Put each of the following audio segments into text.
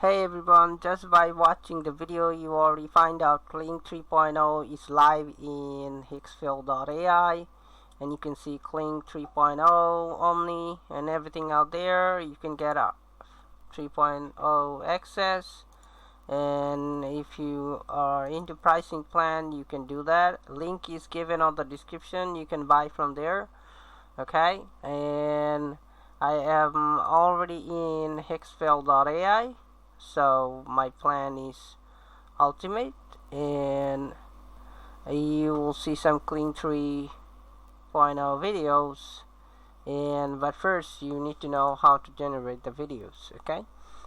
Hey everyone, just by watching the video you already find out Kling 3.0 is live in Higgsfield.ai, and you can see Kling 3.0 Omni and everything out there. You can get a 3.0 access, and if you are into pricing plan you can do that. Link is given on the description, you can buy from there. Okay, and I am already in Higgsfield.ai. So my plan is ultimate, and you will see some Kling 3.0 videos, but first you need to know how to generate the videos. Okay,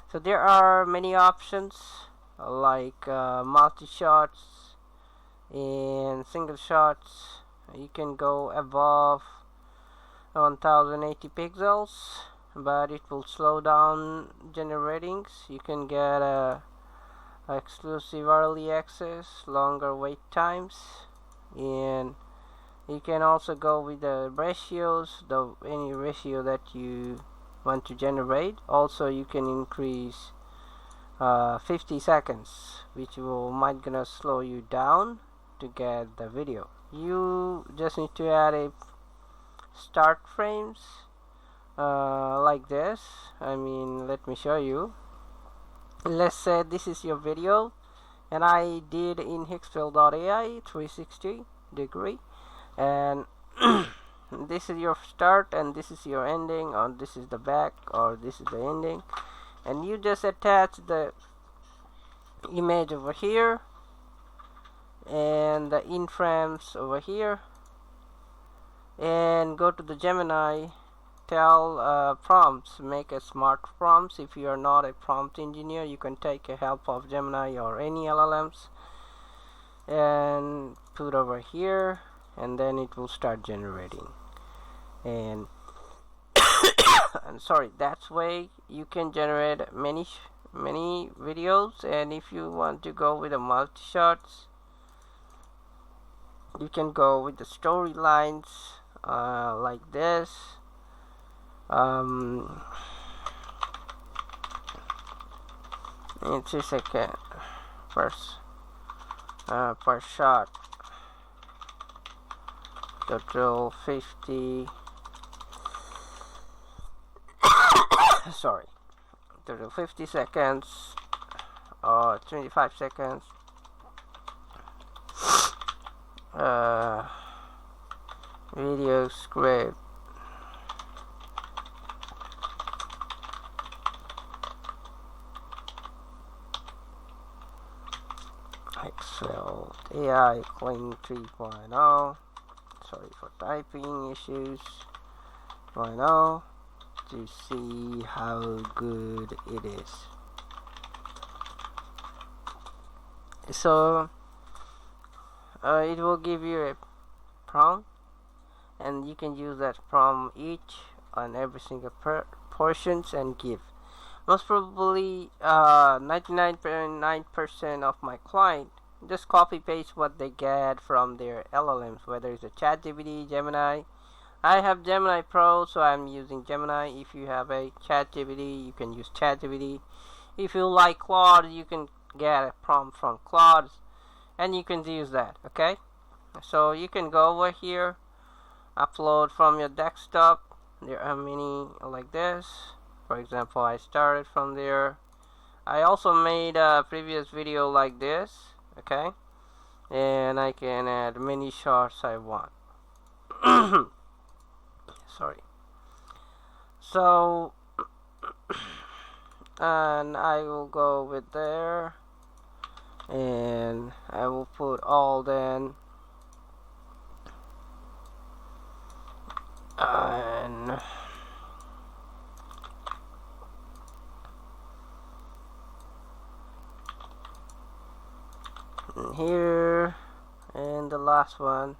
so there are many options like multi shots and single shots. You can go above 1080 pixels, but it will slow down generating. You can get exclusive early access, longer wait times, and you can also go with the ratios, any ratio that you want to generate. Also you can increase 50 seconds, which might gonna slow you down to get the video. You just need to add a start frames like this. Let me show you. Let's say this is your video, and I did in Higgsfield.ai 360 degree, and this is your start and this is your ending, or this is the back, or this is the ending, and you just attach the image over here and the in frames over here, and go to the Gemini. Tell prompts, make a smart prompts. If you are not a prompt engineer, you can take a help of Gemini or any LLMs and put over here, and then it will start generating. And sorry, that's way you can generate many videos. And if you want to go with a multi shots, you can go with the storylines like this. In 2 seconds first per shot, total 50 sorry, total 50 seconds or 25 seconds. Video script, Higgsfield.ai Kling 3.0. Sorry for typing issues. 3.0 to see how good it is. So it will give you a prompt, and you can use that prompt each on every single portions and give. Most probably 99.9% of my client just copy paste what they get from their LLMs, whether it's a ChatGPT, Gemini. I have Gemini Pro, so I'm using Gemini. If you have a ChatGPT, you can use ChatGPT. If you like Claude, you can get a prompt from Claude, and you can use that. Okay, so you can go over here, upload from your desktop. There are many like this. For example, I started from there. I also made a previous video like this. Okay, and I can add many shots I want. Sorry. So and I will go with there, and I will put all then, and here, and the last one.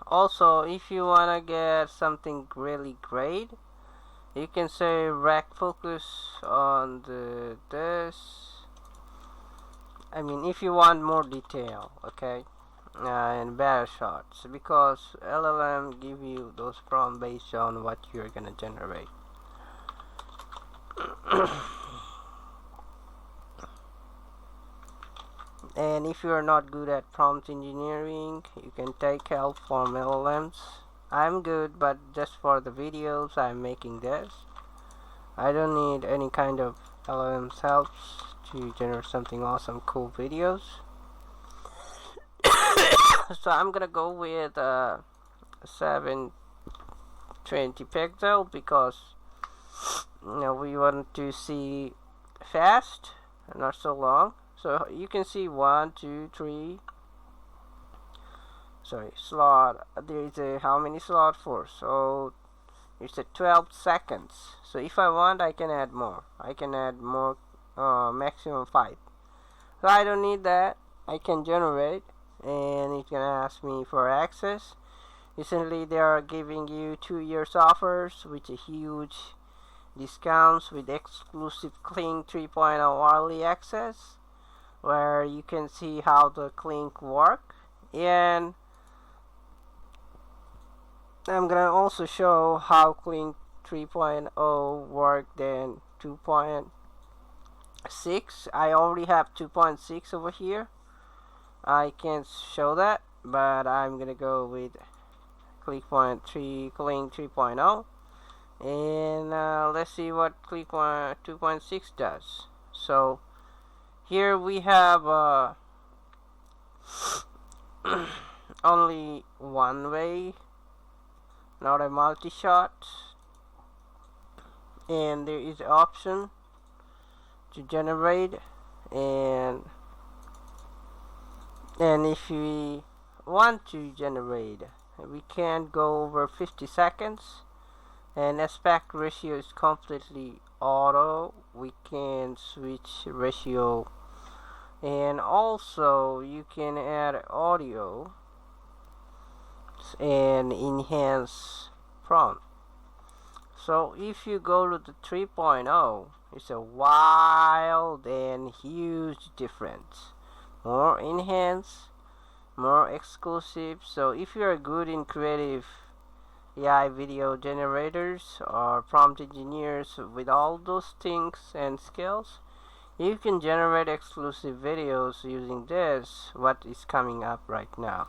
Also, if you wanna get something really great, you can say rack focus on this. If you want more detail, okay. and better shots, because LLM give you those prompts based on what you're gonna generate. And if you're not good at prompt engineering, you can take help from LLMs. I'm good, but just for the videos I'm making this, I don't need any kind of LLM's help to generate something awesome, cool videos. So I'm gonna go with 720 pixel, because we want to see fast, not so long. So you can see 1, 2, 3. Sorry, slot. There is a how many slot for? So it's a 12 seconds. So if I want, I can add more. I can add more, maximum 5. So I don't need that. I can generate, and it can ask me for access. Recently, they are giving you 2 years offers with a huge discounts with exclusive Kling 3.0 early access, where you can see how the Kling work. And I'm gonna also show how Kling 3.0 worked in 2.6. I already have 2.6 over here. I can't show that, but I'm gonna go with Kling 3.0, and let's see what Kling 2.6 does. So here we have only one way, not a multi-shot, and there is an option to generate, and if we want to generate, we can't go over 50 seconds, and aspect ratio is completely auto. We can switch ratio, and also you can add audio and enhance prompt. So if you go to the 3.0, it's a wild and huge difference. More enhanced, more exclusive. So if you are good in creative AI video generators or prompt engineers with all those things and skills, you can generate exclusive videos using this, what is coming up right now.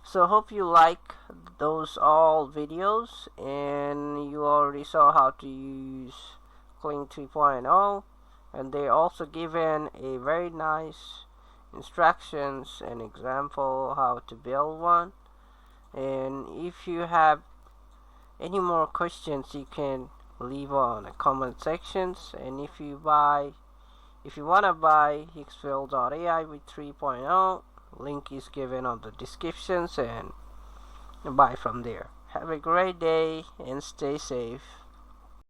So hope you like those all videos, and you already saw how to use Kling 3.0, and they also given a very nice instructions and example how to build one. And if you have any more questions, you can leave on the comment sections. And if you wanna buy Higgsfield.ai with 3.0, link is given on the descriptions, and buy from there. Have a great day and stay safe.